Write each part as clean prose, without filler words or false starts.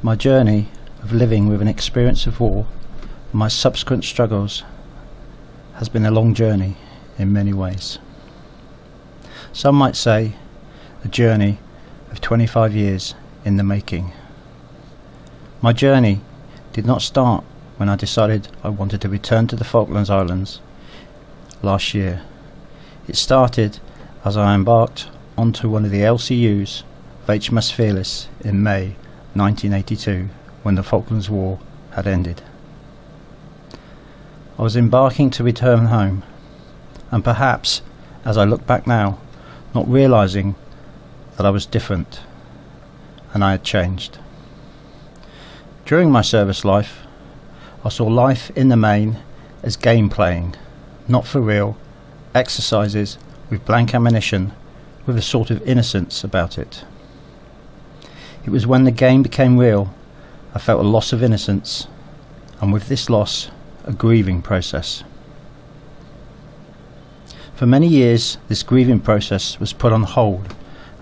My journey of living with an experience of war and my subsequent struggles has been a long journey in many ways. Some might say a journey of 25 years in the making. My journey did not start when I decided I wanted to return to the Falklands Islands last year. It started as I embarked onto one of the LCUs of HMS Fearless in May 1982, when the Falklands War had ended. I was embarking to return home, and perhaps, as I look back now, not realising that I was different and I had changed. During my service life, I saw life in the main as game playing, not for real, exercises with blank ammunition with a sort of innocence about it. It was when the game became real I felt a loss of innocence, and with this loss a grieving process. For many years this grieving process was put on hold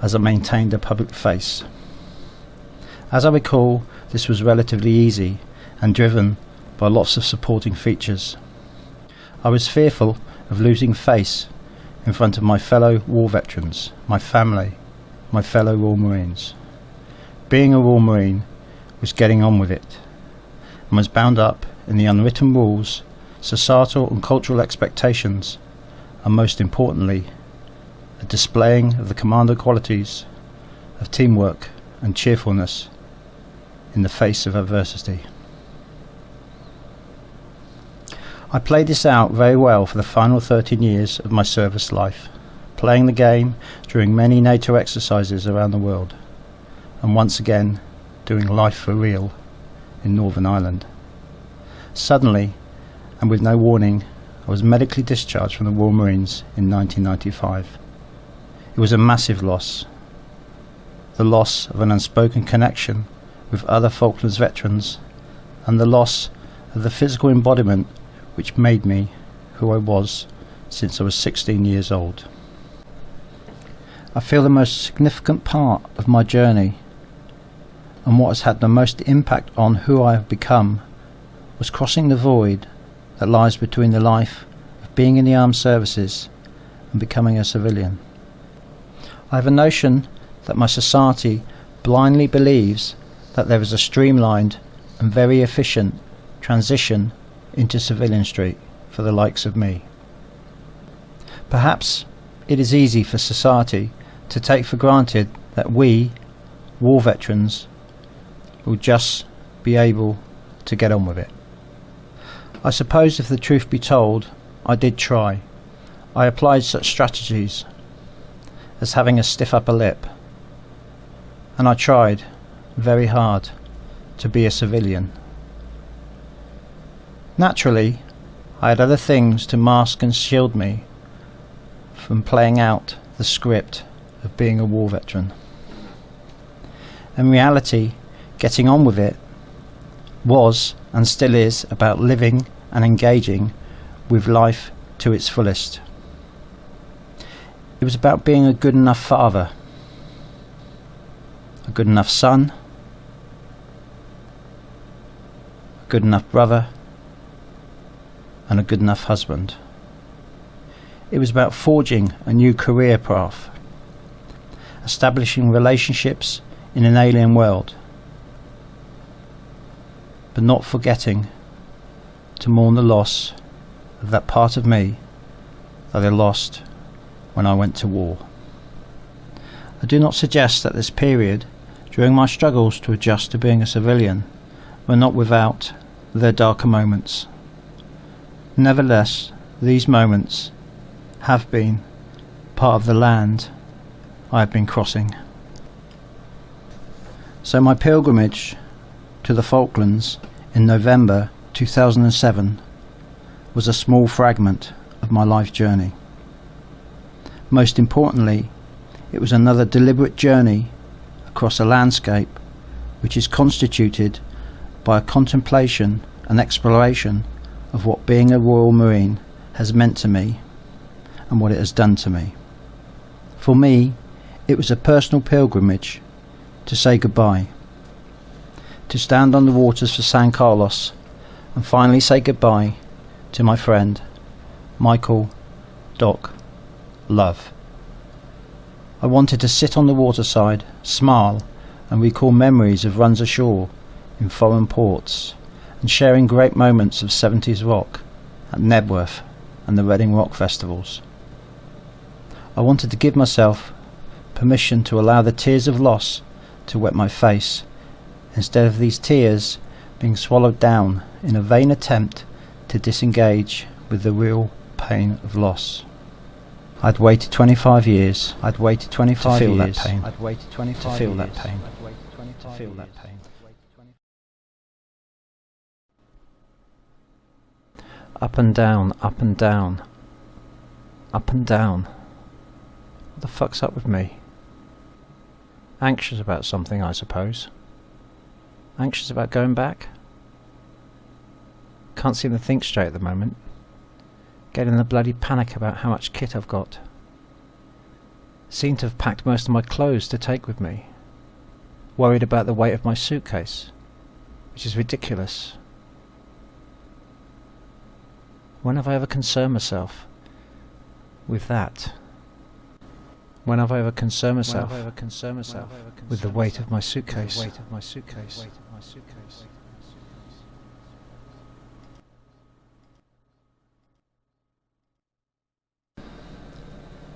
as I maintained a public face. As I recall, this was relatively easy and driven by lots of supporting features. I was fearful of losing face in front of my fellow war veterans, my family, my fellow Royal Marines. Being a Royal Marine was getting on with it, and was bound up in the unwritten rules, societal and cultural expectations, and most importantly, a displaying of the commando qualities of teamwork and cheerfulness in the face of adversity. I played this out very well for the final 13 years of my service life, playing the game during many NATO exercises around the world, and once again doing life for real in Northern Ireland. Suddenly, and with no warning, I was medically discharged from the Royal Marines in 1995. It was a massive loss, the loss of an unspoken connection with other Falklands veterans, and the loss of the physical embodiment which made me who I was since I was 16 years old. I feel the most significant part of my journey, and what has had the most impact on who I have become, was crossing the void that lies between the life of being in the armed services and becoming a civilian. I have a notion that my society blindly believes that there is a streamlined and very efficient transition into civilian street for the likes of me. Perhaps it is easy for society to take for granted that we, war veterans, will just be able to get on with it. I suppose if the truth be told, I did try. I applied such strategies as having a stiff upper lip, and I tried very hard to be a civilian. Naturally, I had other things to mask and shield me from playing out the script of being a war veteran. In reality, getting on with it was and still is about living and engaging with life to its fullest. It was about being a good enough father, a good enough son, a good enough brother, and a good enough husband. It was about forging a new career path, establishing relationships in an alien world, but not forgetting to mourn the loss of that part of me that I lost when I went to war. I do not suggest that this period, during my struggles to adjust to being a civilian, were not without their darker moments. Nevertheless, these moments have been part of the land I have been crossing. So my pilgrimage to the Falklands in November 2007 was a small fragment of my life journey. Most importantly, it was another deliberate journey across a landscape which is constituted by a contemplation and exploration of what being a Royal Marine has meant to me and what it has done to me. For me, it was a personal pilgrimage to say goodbye, to stand on the waters for San Carlos and finally say goodbye to my friend Michael Doc Love. I wanted to sit on the waterside, smile and recall memories of runs ashore in foreign ports and sharing great moments of 70s rock at Nebworth and the Reading Rock Festivals. I wanted to give myself permission to allow the tears of loss to wet my face, instead of these tears being swallowed down in a vain attempt to disengage with the real pain of loss. I'd waited 25 years. I'd waited 25 years to feel that pain. I'd waited 25 to feel that pain. To feel that pain. Up and down, up and down, up and down. What the fuck's up with me? Anxious about something, I suppose. Anxious about going back? Can't seem to think straight at the moment. Getting a bloody panic about how much kit I've got. Seem to have packed most of my clothes to take with me. Worried about the weight of my suitcase, which is ridiculous. When have I ever concerned myself with that? When have I ever concerned myself with the weight of my suitcase?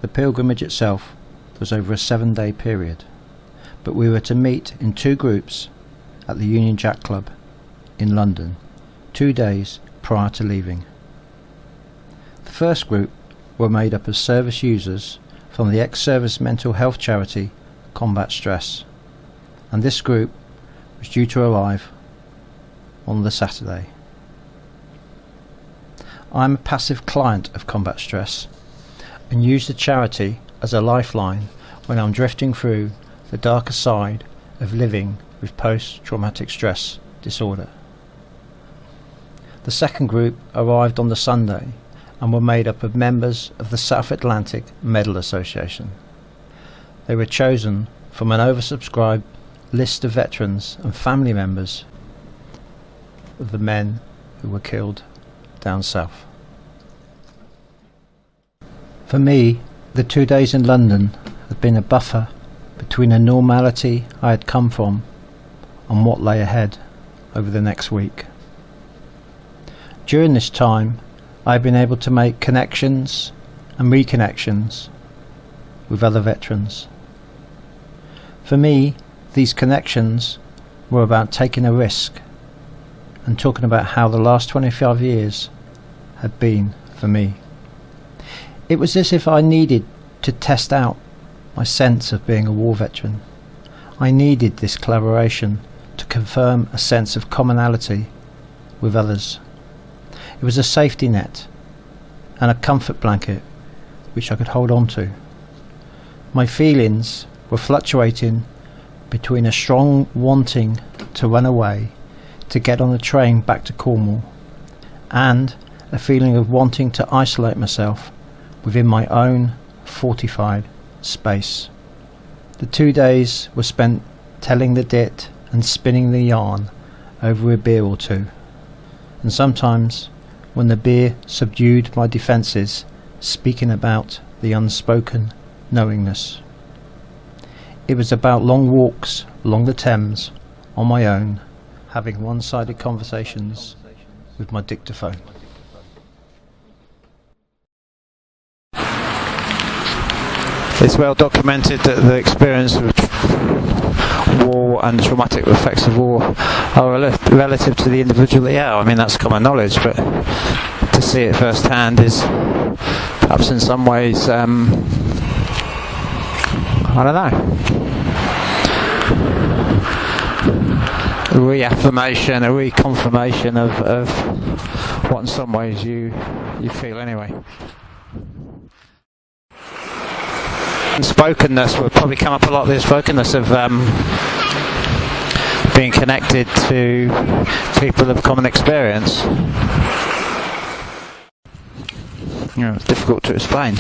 The pilgrimage itself was over a 7-day period, but we were to meet in 2 groups at the Union Jack Club in London 2 days prior to leaving. The first group were made up of service users from the ex-service mental health charity Combat Stress, and this group was due to arrive on the Saturday. I am a passive client of Combat Stress and use the charity as a lifeline when I'm drifting through the darker side of living with post-traumatic stress disorder. The second group arrived on the Sunday and were made up of members of the South Atlantic Medal Association. They were chosen from an oversubscribed list of veterans and family members of the men who were killed down south. For me, the 2 days in London had been a buffer between the normality I had come from and what lay ahead over the next week. During this time, I had been able to make connections and reconnections with other veterans. For me, these connections were about taking a risk and talking about how the last 25 years had been for me. It was as if I needed to test out my sense of being a war veteran. I needed this collaboration to confirm a sense of commonality with others. It was a safety net and a comfort blanket which I could hold on to. My feelings were fluctuating between a strong wanting to run away, to get on a train back to Cornwall, and a feeling of wanting to isolate myself within my own fortified space. The 2 days were spent telling the dit and spinning the yarn over a beer or two, and sometimes, when the beer subdued my defences, speaking about the unspoken knowingness. It was about long walks along the Thames on my own, having one-sided conversations with my dictaphone. It's well documented that the experience of war and the traumatic effects of war are relative to the individual they are. I mean, that's common knowledge, but to see it firsthand is perhaps in some ways, I don't know, a reaffirmation, a reconfirmation of what in some ways you feel anyway. Spokenness will probably come up a lot. The spokenness of being connected to people of common experience. You know, it's difficult to explain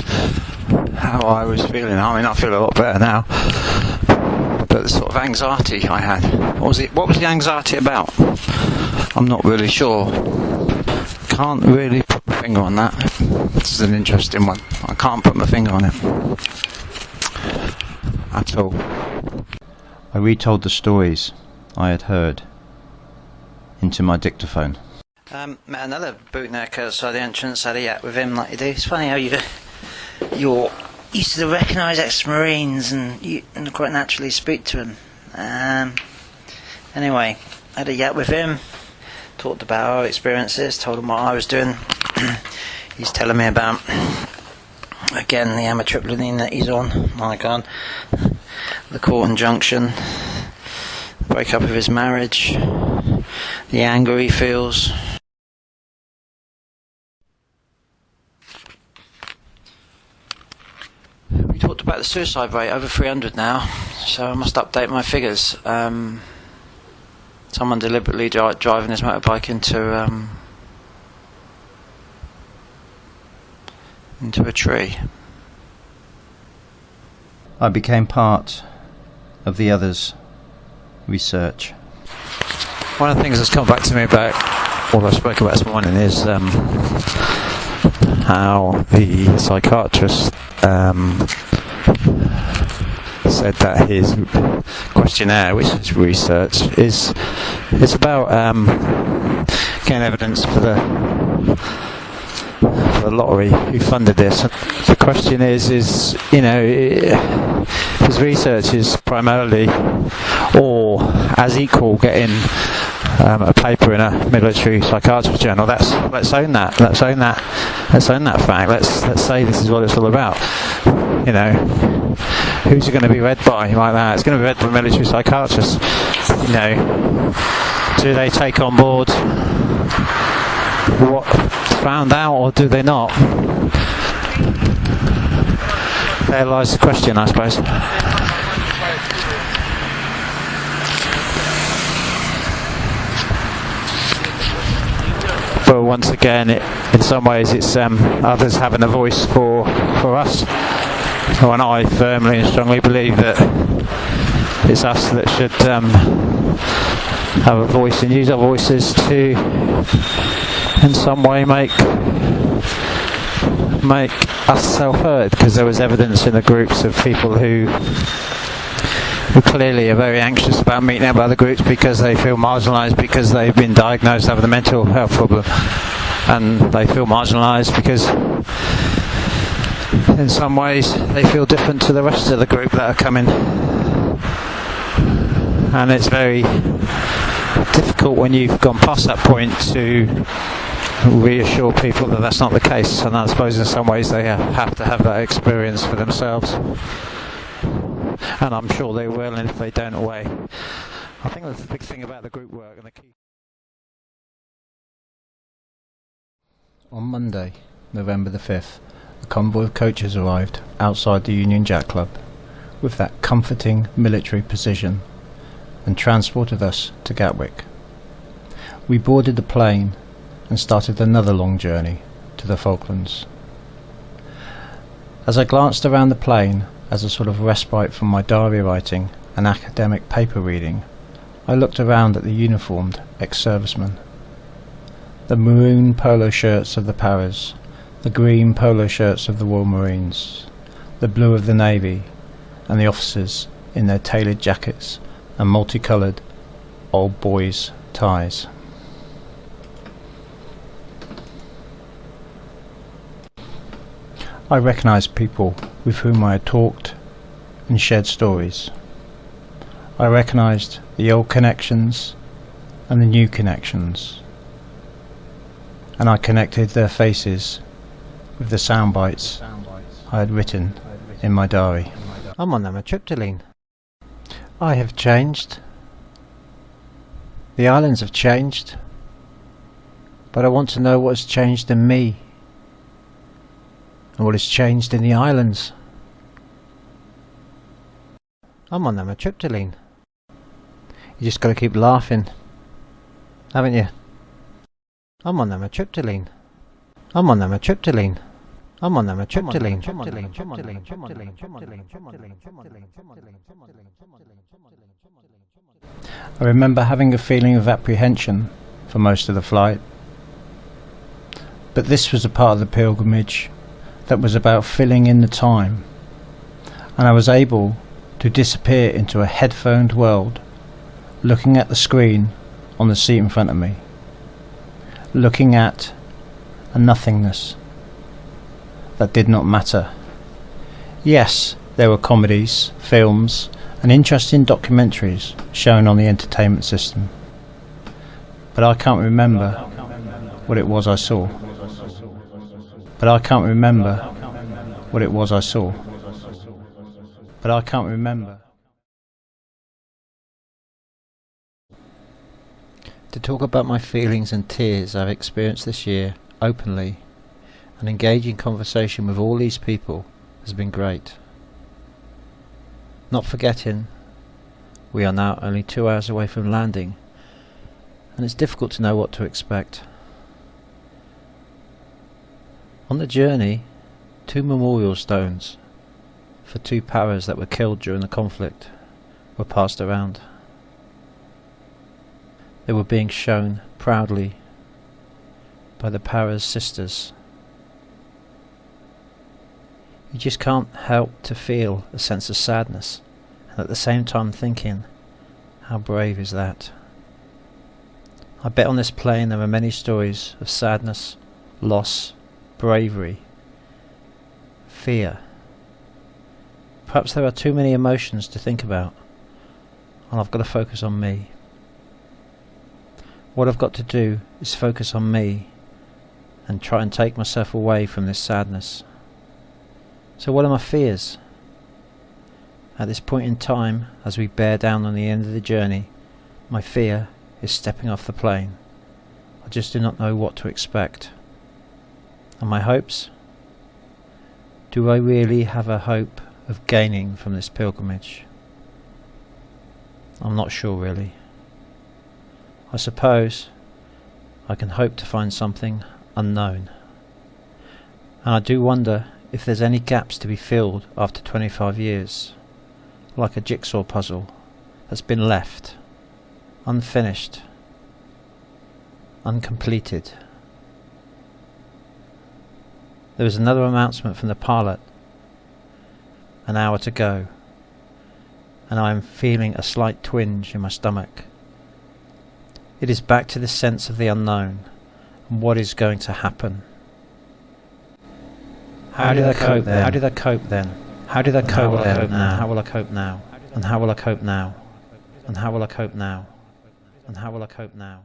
how I was feeling. I mean, I feel a lot better now, but at the sort of anxiety I had. What was the anxiety about? I'm not really sure. Can't really put my finger on that. This is an interesting one. I can't put my finger on it at all. I retold the stories I had heard into my dictaphone. Met another bootneck outside the entrance, had a yak with him like you do. It's funny how you're used to recognise ex-Marines and quite naturally speak to them. Anyway, had a yak with him, talked about our experiences, told him what I was doing. He's telling me about, again, the amitriptyline that he's on, my God, the court injunction, the breakup of his marriage, the anger he feels. We talked about the suicide rate, over 300 now, so I must update my figures. Someone deliberately driving his motorbike into a tree. I became part of the others' research. One of the things that's come back to me about what I spoke about this morning is how the psychiatrist said that his questionnaire, which is research, is about getting evidence for the lottery who funded this. The question is his research is primarily or as equal getting a paper in a military psychiatrist journal. Let's own that fact. Let's say this is what it's all about. Who's it going to be read by like that? It's going to be read by military psychiatrists. Do they take on board what found out, or do they not? There lies the question, I suppose. But once again, in some ways, it's others having a voice for us. And I firmly and strongly believe that it's us that should have a voice and use our voices to, in some way, make us self-heard, because there was evidence in the groups of people who clearly are very anxious about meeting up with other groups because they feel marginalised, because they've been diagnosed with a mental health problem, and they feel marginalised because in some ways they feel different to the rest of the group that are coming. And it's very difficult when you've gone past that point to reassure people that that's not the case, and I suppose in some ways they have to have that experience for themselves, and I'm sure they will, and if they don't, away. I think that's the big thing about the group work and the key. On Monday, November the 5th, a convoy of coaches arrived outside the Union Jack Club with that comforting military precision and transported us to Gatwick. We boarded the plane and started another long journey to the Falklands. As I glanced around the plane as a sort of respite from my diary writing and academic paper reading, I looked around at the uniformed ex-servicemen. The maroon polo shirts of the Paras, the green polo shirts of the Royal Marines, the blue of the Navy, and the officers in their tailored jackets and multicoloured old boys' ties. I recognised people with whom I had talked and shared stories. I recognised the old connections and the new connections, and I connected their faces with the sound bites I had written in my diary. I'm on amitriptyline. I have changed. The islands have changed, but I want to know what has changed in me and what has changed in the islands. I'm on amitriptyline. You just got to keep laughing, haven't you? I'm on amitriptyline. I'm on amitriptyline. I'm on amitriptyline. I remember having a feeling of apprehension for most of the flight. But this was a part of the pilgrimage that was about filling in the time, and I was able to disappear into a headphoned world, looking at the screen on the seat in front of me, looking at a nothingness that did not matter. Yes, there were comedies, films, and interesting documentaries shown on the entertainment system, but I can't remember what it was I saw. But I can't remember what it was I saw. But I can't remember. To talk about my feelings and tears I've experienced this year openly and engage in conversation with all these people has been great. Not forgetting we are now only 2 hours away from landing, and it's difficult to know what to expect. On the journey, 2 memorial stones for 2 paras that were killed during the conflict were passed around. They were being shown proudly by the paras' sisters. You just can't help to feel a sense of sadness, and at the same time thinking, how brave is that? I bet on this plane there are many stories of sadness, loss, bravery, fear. Perhaps there are too many emotions to think about, and I've got to focus on me. What I've got to do is focus on me and try and take myself away from this sadness. So what are my fears? At this point in time, as we bear down on the end of the journey, my fear is stepping off the plane. I just do not know what to expect. And my hopes? Do I really have a hope of gaining from this pilgrimage? I'm not sure really. I suppose I can hope to find something unknown. And I do wonder if there's any gaps to be filled after 25 years, like a jigsaw puzzle that's been left unfinished, uncompleted. There was another announcement from the pilot, an hour to go, and I am feeling a slight twinge in my stomach. It is back to the sense of the unknown and what is going to happen. How did I cope then? How did I cope then? How did I cope then? How will I cope now? And how will I cope now? And how will I cope now? And how will I cope now?